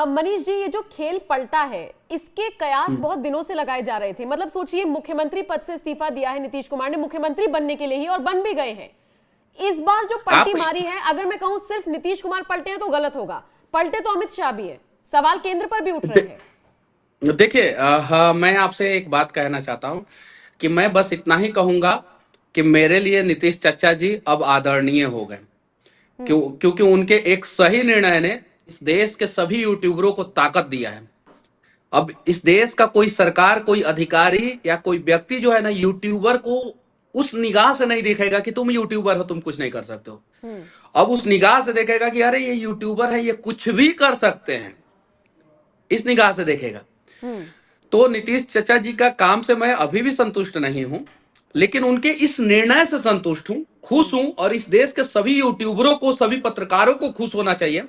मनीष जी, ये जो खेल पलटा है, इसके कयास बहुत दिनों से लगाए जा रहे थे। मतलब सोचिए, मुख्यमंत्री पद से इस्तीफा दिया है नीतीश कुमार ने, मुख्यमंत्री बनने के लिए ही, और बन भी गए हैं। इस बार जो पलटी मारी है, अगर मैं कहूं सिर्फ नीतीश कुमार पलटे हैं तो गलत होगा, पलटे तो अमित शाह भी है। सवाल केंद्र पर भी उठ रहे हैं। देखिए, मैं आपसे एक बात कहना चाहता हूं कि मैं बस इतना ही कहूंगा कि मेरे लिए नीतीश चाचा जी अब आदरणीय हो गए, क्योंकि उनके एक सही निर्णय ने इस देश के सभी यूट्यूबरों को ताकत दिया है। अब इस देश का कोई सरकार, कोई अधिकारी या कोई व्यक्ति जो है ना, यूट्यूबर को उस निगाह से नहीं देखेगा कि तुम यूट्यूबर हो, तुम कुछ नहीं कर सकते हो। अब उस निगाह से देखेगा कि अरे ये यूट्यूबर है, ये कुछ भी कर सकते हैं, इस निगाह से देखेगा। तो नीतीश चाचा जी का काम से मैं अभी भी संतुष्ट नहीं हूं, लेकिन उनके इस निर्णय से संतुष्ट हूं, खुश हूं। और इस देश के सभी यूट्यूबरों को, सभी पत्रकारों को खुश होना चाहिए,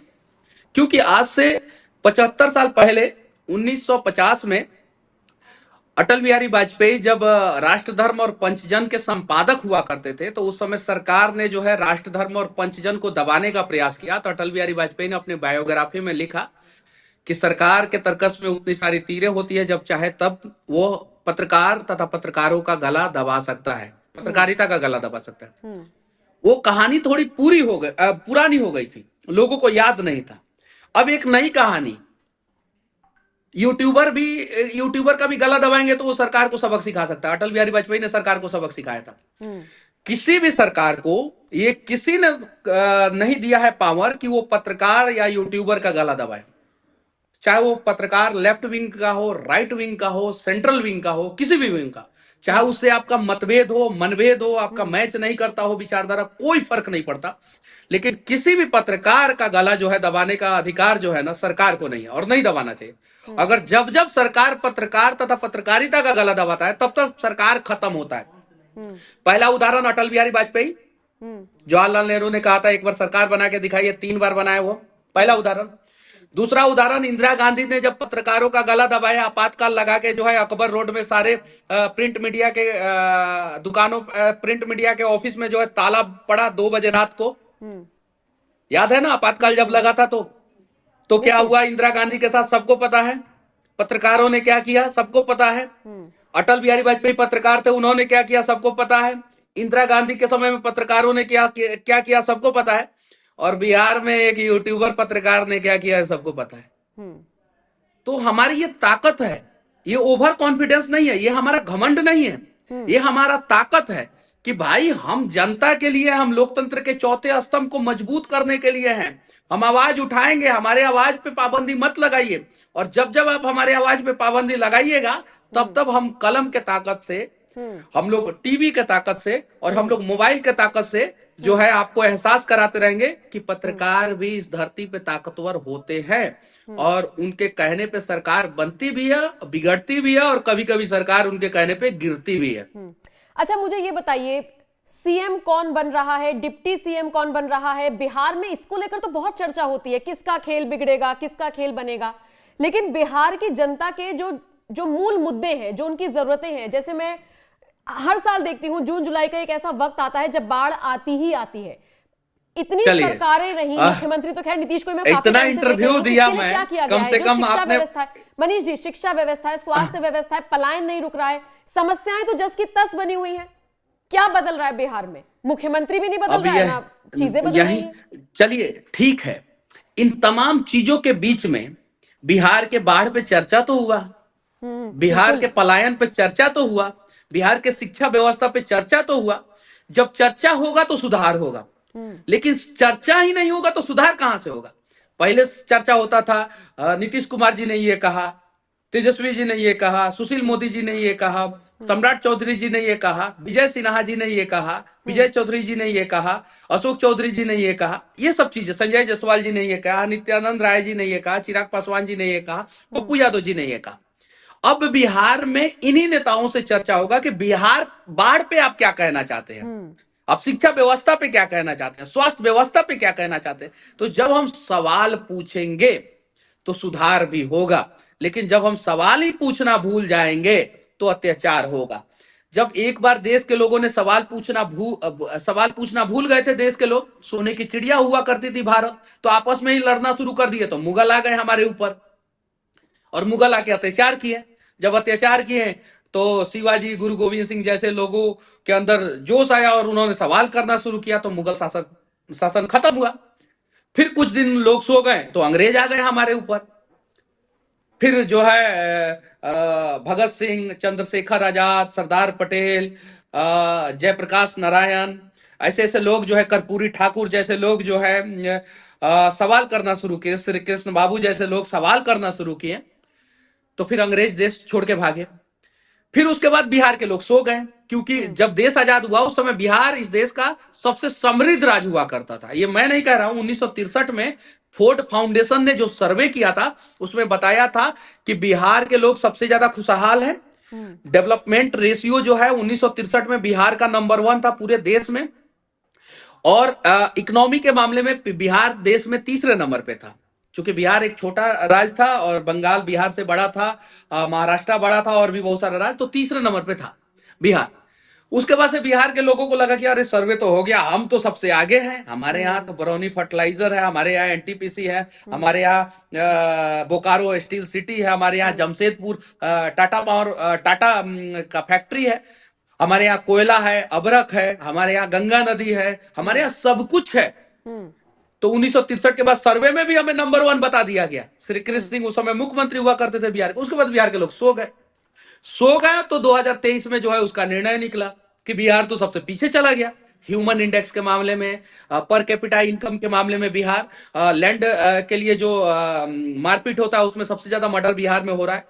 क्योंकि आज से 75 साल पहले 1950 में अटल बिहारी वाजपेयी जब राष्ट्र धर्म और पंचजन के संपादक हुआ करते थे, तो उस समय सरकार ने जो है राष्ट्र धर्म और पंचजन को दबाने का प्रयास किया। तो अटल बिहारी वाजपेयी ने अपनी बायोग्राफी में लिखा कि सरकार के तर्कस में उतनी सारी तीरें होती है, जब चाहे तब वो पत्रकार तथा पत्रकारों का गला दबा सकता है, पत्रकारिता का गला दबा सकता है। वो कहानी थोड़ी पुरानी हो गई थी, लोगों को याद नहीं था। अब एक नई कहानी, यूट्यूबर का भी गला दबाएंगे तो वो सरकार को सबक सिखा सकता है। अटल बिहारी वाजपेयी ने सरकार को सबक सिखाया था। किसी भी सरकार को ये किसी ने नहीं दिया है पावर कि वो पत्रकार या यूट्यूबर का गला दबाए, चाहे वो पत्रकार लेफ्ट विंग का हो, राइट विंग का हो, सेंट्रल विंग का हो, किसी भी विंग का, चाहे उससे आपका मतभेद हो, मनभेद हो, आपका मैच नहीं करता हो विचारधारा, कोई फर्क नहीं पड़ता। लेकिन किसी भी पत्रकार का गला जो है दबाने का अधिकार जो है ना, सरकार को नहीं है, और नहीं दबाना चाहिए। अगर जब जब सरकार पत्रकार तथा पत्रकारिता का गला दबाता है, तब तक सरकार खत्म होता है। पहला उदाहरण अटल बिहारी वाजपेयी, जवाहरलाल नेहरू ने कहा था एक बार सरकार बना के दिखाइए, 3 बार बनाए वो, पहला उदाहरण। दूसरा उदाहरण, इंदिरा गांधी ने जब पत्रकारों का गला दबाया, आपातकाल लगा के जो है अकबर रोड में सारे प्रिंट मीडिया के दुकानों, प्रिंट मीडिया के ऑफिस में जो है ताला पड़ा 2 बजे रात को, याद है ना आपातकाल जब लगा था। तो क्या हुआ इंदिरा गांधी के साथ, सबको पता है। पत्रकारों ने क्या किया, सबको पता है। अटल बिहारी वाजपेयी पत्रकार थे, उन्होंने क्या किया, सबको पता है। इंदिरा गांधी के समय में पत्रकारों ने क्या किया, सबको पता है। और बिहार में एक यूट्यूबर पत्रकार ने क्या किया है, सबको पता है। तो हमारी ये ताकत है, ये ओवर कॉन्फिडेंस नहीं है, ये हमारा घमंड नहीं है, ये हमारा ताकत है कि भाई हम जनता के लिए, हम लोकतंत्र के चौथे स्तंभ को मजबूत करने के लिए हैं। हम आवाज उठाएंगे, हमारे आवाज पे पाबंदी मत लगाइए। और जब जब आप हमारे आवाज पे पाबंदी लगाइएगा, तब तब हम कलम के ताकत से, हम लोग टीवी के ताकत से, और हम लोग मोबाइल के ताकत से जो है आपको एहसास कराते रहेंगे कि पत्रकार भी इस धरती पे ताकतवर होते हैं। और उनके कहने पे सरकार बनती भी है, बिगड़ती भी है, और कभी कभी सरकार उनके कहने पे गिरती भी है। अच्छा, मुझे ये बताइए, सीएम कौन बन रहा है, डिप्टी सीएम कौन बन रहा है बिहार में? इसको लेकर तो बहुत चर्चा होती है, किसका खेल बिगड़ेगा, किसका खेल बनेगा। लेकिन बिहार की जनता के जो मूल मुद्दे हैं, जो उनकी जरूरतें हैं, जैसे मैं हर साल देखती हूँ जून जुलाई का एक ऐसा वक्त आता है जब बाढ़ आती ही आती है। इतनी सरकारें रही, मुख्यमंत्री तो खैर नीतीश को मैं काफी इतना इंटरव्यू दिया मैं, क्या किया कम से कम शिक्षा व्यवस्था है मनीष जी, शिक्षा व्यवस्था है, स्वास्थ्य व्यवस्था है, पलायन नहीं रुक रहा है, समस्याएं तो जस की तस बनी हुई है। क्या बदल रहा है बिहार में? मुख्यमंत्री भी नहीं बदल रहा है ना, चीजें बदल रही हैं। चलिए ठीक है, इन तमाम चीजों के बीच में बिहार के बाढ़ पे चर्चा तो हुआ, बिहार के पलायन पे चर्चा तो हुआ, बिहार के शिक्षा व्यवस्था पे चर्चा तो हुआ। जब चर्चा होगा तो सुधार होगा, लेकिन चर्चा ही नहीं होगा तो सुधार कहां से होगा? पहले चर्चा होता था, नीतीश कुमार जी ने ये कहा, तेजस्वी जी ने ये कहा, सुशील मोदी जी ने ये कहा, सम्राट चौधरी जी ने ये कहा, विजय सिन्हा जी ने ये कहा, विजय चौधरी जी ने ये कहा, अशोक चौधरी जी ने ये कहा, ये सब चीजें, संजय जायसवाल जी ने ये कहा, नित्यानंद राय जी ने ये कहा, चिराग पासवान जी ने ये कहा, पप्पू यादव जी ने ये कहा। अब बिहार में इन्हीं नेताओं से चर्चा होगा कि बिहार बाढ़ पे आप क्या कहना चाहते हैं, आप शिक्षा व्यवस्था पे क्या कहना चाहते हैं, स्वास्थ्य व्यवस्था पे क्या कहना चाहते हैं। तो जब हम सवाल पूछेंगे तो सुधार भी होगा, लेकिन जब हम सवाल ही पूछना भूल जाएंगे तो अत्याचार होगा। जब एक बार देश के लोगों ने सवाल पूछना भूल गए थे, देश के लोग, सोने की चिड़िया हुआ करती थी भारत, तो आपस में ही लड़ना शुरू कर दिए, तो मुगल आ गए हमारे ऊपर और मुगल आके अत्याचार किए। जब अत्याचार किए तो शिवाजी, गुरु गोविंद सिंह जैसे लोगों के अंदर जोश आया और उन्होंने सवाल करना शुरू किया, तो मुगल शासन खत्म हुआ। फिर कुछ दिन लोग सो गए तो अंग्रेज आ गए हमारे ऊपर। फिर जो है भगत सिंह, चंद्रशेखर आजाद, सरदार पटेल, जयप्रकाश नारायण, ऐसे ऐसे लोग जो है, कर्पूरी ठाकुर जैसे लोग जो है सवाल करना शुरू किए, श्री कृष्ण बाबू जैसे लोग सवाल करना शुरू किए, तो फिर अंग्रेज देश छोड़ के भागे। फिर उसके बाद बिहार के लोग सो गए, क्योंकि जब देश आजाद हुआ उस समय बिहार इस देश का सबसे समृद्ध राज्य हुआ करता था। ये मैं नहीं कह रहा हूं, 1963 में फोर्ड फाउंडेशन ने जो सर्वे किया था उसमें बताया था कि बिहार के लोग सबसे ज्यादा खुशहाल हैं। डेवलपमेंट रेशियो जो है 1963 में बिहार का नंबर 1 था पूरे देश में, और इकोनॉमी के मामले में बिहार देश में तीसरे नंबर पे था। क्योंकि बिहार एक छोटा राज्य था और बंगाल बिहार से बड़ा था, महाराष्ट्र बड़ा था और भी बहुत सारा राज्य, तो तीसरे नंबर पे था बिहार। उसके बाद से बिहार के लोगों को लगा कि अरे सर्वे तो हो गया, हम तो सबसे आगे हैं, हमारे यहाँ तो बरौनी फर्टिलाइजर है, हमारे यहाँ एनटीपीसी है, हमारे यहाँ बोकारो स्टील सिटी है, हमारे यहाँ जमशेदपुर टाटा पावर का फैक्ट्री है, हमारे यहाँ कोयला है, अबरक है, हमारे यहाँ गंगा नदी है, हमारे यहाँ सब कुछ है। तो 1963 के बाद सर्वे में भी हमें नंबर 1 बता दिया गया। श्री कृष्ण सिंह उस समय मुख्यमंत्री हुआ करते थे बिहार के। उसके बाद बिहार के लोग सो गए तो 2023 में जो है उसका निर्णय निकला कि बिहार तो सबसे पीछे चला गया ह्यूमन इंडेक्स के मामले में, पर कैपिटा इनकम के मामले में बिहार, लैंड के लिए जो मारपीट होता है उसमें सबसे ज्यादा मर्डर बिहार में हो रहा है।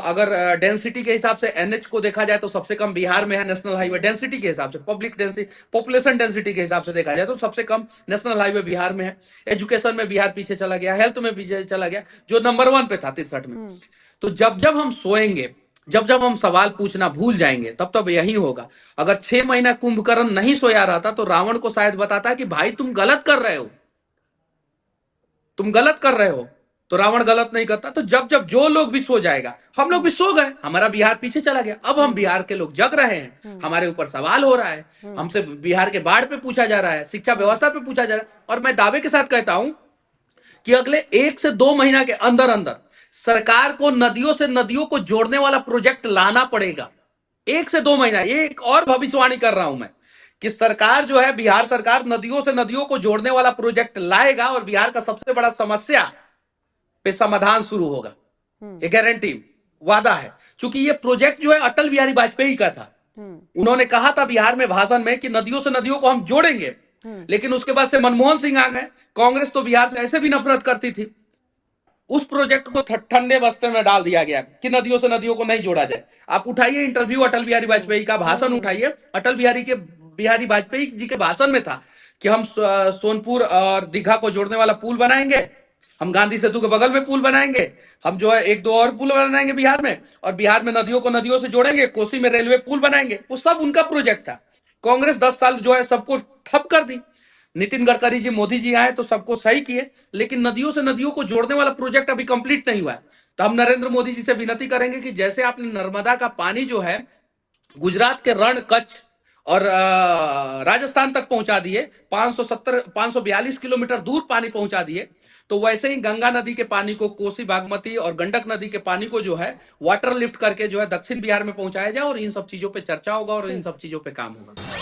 अगर डेंसिटी के हिसाब से एनएच को देखा जाए तो सबसे कम बिहार में है, नेशनल हाईवे डेंसिटी के हिसाब से, पब्लिक डेंसिटी, पॉपुलेशन डेंसिटी के हिसाब से देखा जाए तो सबसे कम नेशनल हाईवे बिहार में है। एजुकेशन में बिहार पीछे चला गया, हेल्थ में पीछे चला गया, जो नंबर 1 पे था 63 में। तो जब हम सोएंगे, जब हम सवाल पूछना भूल जाएंगे, तब यही होगा। अगर 6 महीना कुंभकर्ण नहीं सोया रहता तो रावण को शायद बताता कि भाई तुम गलत कर रहे हो, तुम गलत कर रहे हो, तो रावण गलत नहीं करता। तो जब जो लोग भी सो जाएगा, हम लोग भी सो गए, हमारा बिहार पीछे चला गया, अब हम बिहार के लोग जग रहे हैं, हमारे ऊपर सवाल हो रहा है, हमसे बिहार के बाढ़ पे पूछा जा रहा है, शिक्षा व्यवस्था पे पूछा जा रहा है। और मैं दावे के साथ कहता हूं कि अगले 1 से 2 महीना के अंदर अंदर सरकार को नदियों से नदियों को जोड़ने वाला प्रोजेक्ट लाना पड़ेगा। 1 से 2 महीना, ये एक और भविष्यवाणी कर रहा हूं मैं कि सरकार जो है, बिहार सरकार नदियों से नदियों को जोड़ने वाला प्रोजेक्ट लाएगा और बिहार का सबसे बड़ा समस्या पे समाधान शुरू होगा। ये गारंटी, वादा है। क्योंकि ये प्रोजेक्ट जो है अटल बिहारी वाजपेयी का था। उन्होंने कहा था बिहार में भाषण में कि नदियों से नदियों को हम जोड़ेंगे, लेकिन उसके बाद से मनमोहन सिंह आ गए। कांग्रेस तो बिहार से ऐसे भी नफरत करती थी। उस प्रोजेक्ट को ठंडे बस्ते में डाल दिया गया कि नदियों से नदियों को नहीं जोड़ा जाए। आप उठाइए इंटरव्यू अटल बिहारी वाजपेयी का, भाषण उठाइए, अटल बिहारी वाजपेयी जी के भाषण में था कि हम सोनपुर और दीघा को जोड़ने वाला पुल बनाएंगे, हम गांधी सेतु के बगल में पुल बनाएंगे, हम जो है 1-2 और पुल बनाएंगे बिहार में, और बिहार में नदियों को नदियों से जोड़ेंगे, कोसी में रेलवे पुल बनाएंगे। वो सब उनका प्रोजेक्ट था। कांग्रेस 10 साल जो है सबको ठप कर दी। नितिन गडकरी जी, मोदी जी आए तो सबको सही किए, लेकिन नदियों से नदियों को जोड़ने वाला प्रोजेक्ट अभी कंप्लीट नहीं हुआ है। तो हम नरेंद्र मोदी जी से विनती करेंगे कि जैसे आपने नर्मदा का पानी जो है गुजरात के रण, कच्छ और राजस्थान तक पहुंचा दिए, 542 किलोमीटर दूर पानी पहुंचा दिए, तो वैसे ही गंगा नदी के पानी को, कोसी, बागमती और गंडक नदी के पानी को जो है वाटर लिफ्ट करके जो है दक्षिण बिहार में पहुंचाया जाए, और इन सब चीजों पे चर्चा होगा और इन सब चीजों पे काम होगा।